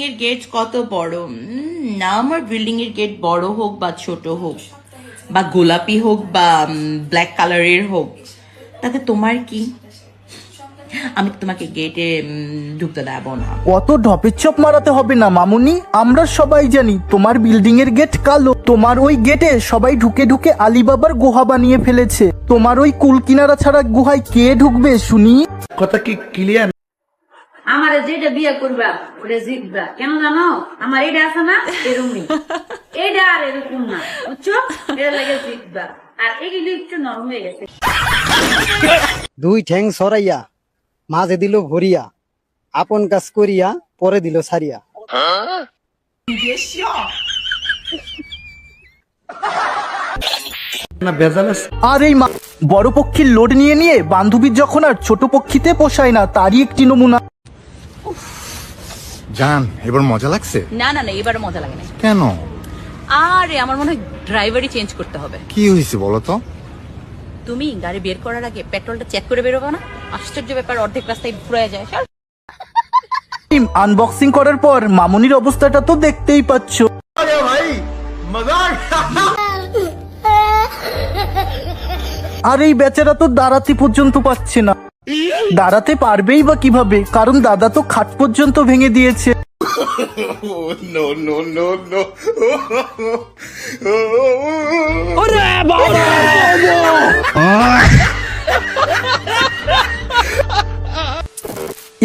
এর গেট কত বড়? না, আমার বিল্ডিং এর গেট বড় হোক বা ছোট হোক বা গোলাপি হোক বা ব্ল্যাক কালারের হোক, তাতে তোমার কি? আমি তোমাকে গেটে ঢুকতে দেবো না। অত ঢপের চপ মারাতে হবে না মামুনি, আমরা সবাই জানি তোমার বিল্ডিং এর গেট কালো। তোমার ওই গেটে সবাই ঢুকে ঢুকে আলিবাবার গুহা বানিয়ে ফেলেছে। তোমার ওই কুল কিনারা ছাড়া গুহায় কে ঢুকবে শুনি? কথা কি ক্লিয়ার? আমার যেটা বিয়ে করবা ওটা জিতবা, কেন জানো? আমার এটা আছে না, এরকমই এটা আর এরকম না, বুঝছো? এটা লাগে জিতবা, আর এগুলি একটু নরম হয়ে গেছে। দুই ঠ্যাং সরাইয়া মাঝে দিল ভরিয়া, আপন কাজ করিয়া পরে দিল সারিয়া। না ভেজাল আছে। আর এই বড় পক্ষীর লোড নিয়ে নিয়ে বান্ধবীর যখন আর ছোট পক্ষীতে পোষায় না, তারই একটি নমুনা। জান, এবার মজা লাগছে? না না না, এবারে মজা লাগে না। কেন? আরে আমার মনে হয় ড্রাইভারই চেঞ্জ করতে হবে। কি হয়েছে বলো তো? তুমি গাড়ি বের করার আগে পেট্রোলটা চেক করে বেরোবে না? আশ্চর্য ব্যাপার, অর্ধেক রাস্তায় ফুরায় যায়। আনবক্সিং করার পর মামুনির অবস্থাটা তো দেখতেই পাচ্ছ। আর এই বেচারা তো দাঁড়াতে পর্যন্ত পাচ্ছে না। দাঁড়াতে পারবেই বা কিভাবে, কারণ দাদা তো খাট পর্যন্ত ভেঙে দিয়েছে।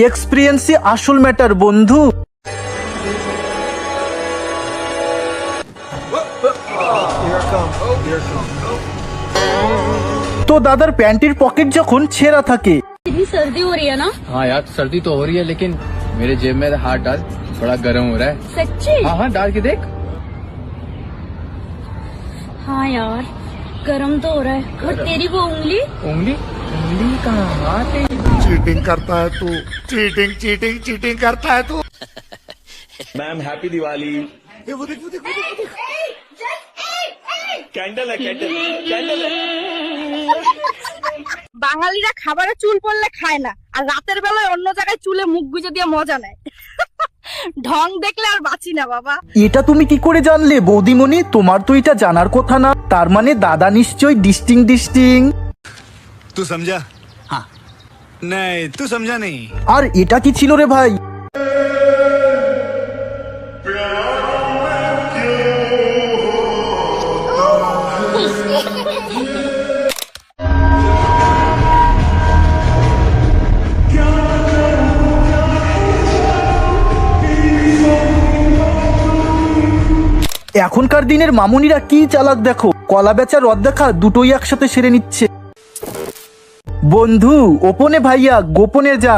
এক্সপিরিয়েন্সই আসল ম্যাটার বন্ধু। তো দাদার প্যান্টির পকেট যখন ছেঁড়া থাকে। इतनी सर्दी हो रही है ना? हाँ यार, सर्दी तो हो रही है, लेकिन मेरे जेब में हाथ डाल, बड़ा गर्म हो रहा है। सच्ची? हाँ हाँ, डाल के देख। हाँ यार, गर्म तो हो रहा है। और तेरी वो उंगली? उंगली? उंगली कहाँ? हाथ है। चीटिंग करता है तू, चीटिंग चीटिंग चीटिंग करता है तू। Ma'am happy Diwali. कैंडल है, कैंडल कैंडल है। বাঙালিরা খাবারে চুল পড়লে খায় না, আর রাতের বেলায় অন্য জায়গায় চুলে মুখ গুজে দিয়ে মজা নেয়। ঢং দেখলে আর বাঁচি না বাবা। এটা তুমি কি করে জানলে বৌদিমণি? তোমার তো এটা জানার কথা না। তার মানে দাদা নিশ্চয়ই ডিস্টিং। तू समझा? हाँ। नहीं, तू समझा नहीं। আর এটা কি ছিল রে ভাই? এখনকার দিনের মামুনিরা কি চালাক দেখো, কলা বেচা রদ দেখা দুটোই একসাথে সেরে নিচ্ছে। বন্ধু ওপনে ভাইয়া গোপনে যা।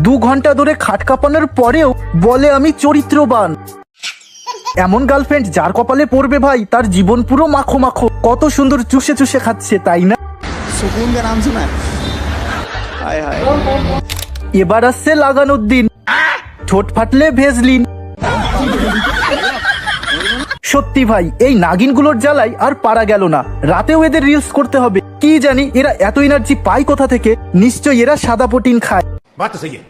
2 ঘন্টা ধরে খাট কাঁপানোর পরেও বলে আমি চরিত্রবান। এমন গার্লফ্রেন্ড যার কপালে পড়বে ভাই, তার জীবন পুরো মাখো মাখো। কত সুন্দর চুষে চুষে খাচ্ছে, তাই না? সুকুন কা নাম শোনা? হায় হায়। এবার আসছে লাগানোর দিন। ঠোঁট ফাটলে ভেজলিন। সত্যি ভাই, এই নাগিনগুলোর জ্বালাই আর পারা গেল না। রাতেও এদের রিলস করতে হবে। কি জানি এরা এত এনার্জি পায় কোথা থেকে। নিশ্চয়ই এরা সাদা প্রোটিন খায়। বাত তো সহি है।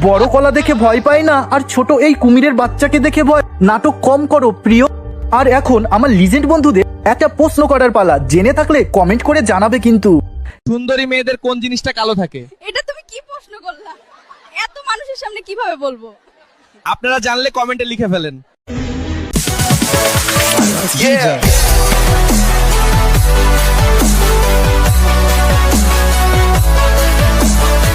বড় কলা দেখে ভয় পায় না, আর ছোট এই কুমিরের বাচ্চাকে দেখে ভয়। নাটক কম করো প্রিয়। আর এখন আমার লিজেন্ড বন্ধুদের একটা প্রশ্ন করার পালা। জেনে থাকলে কমেন্ট করে জানাবে কিন্তু। সুন্দরী মেয়েদের কোন জিনিসটা কালো থাকে? এটা তুমি কি প্রশ্ন করলা? এত মানুষের সামনে কিভাবে বলবো? আপনারা জানলে কমেন্টে লিখে ফেলেন।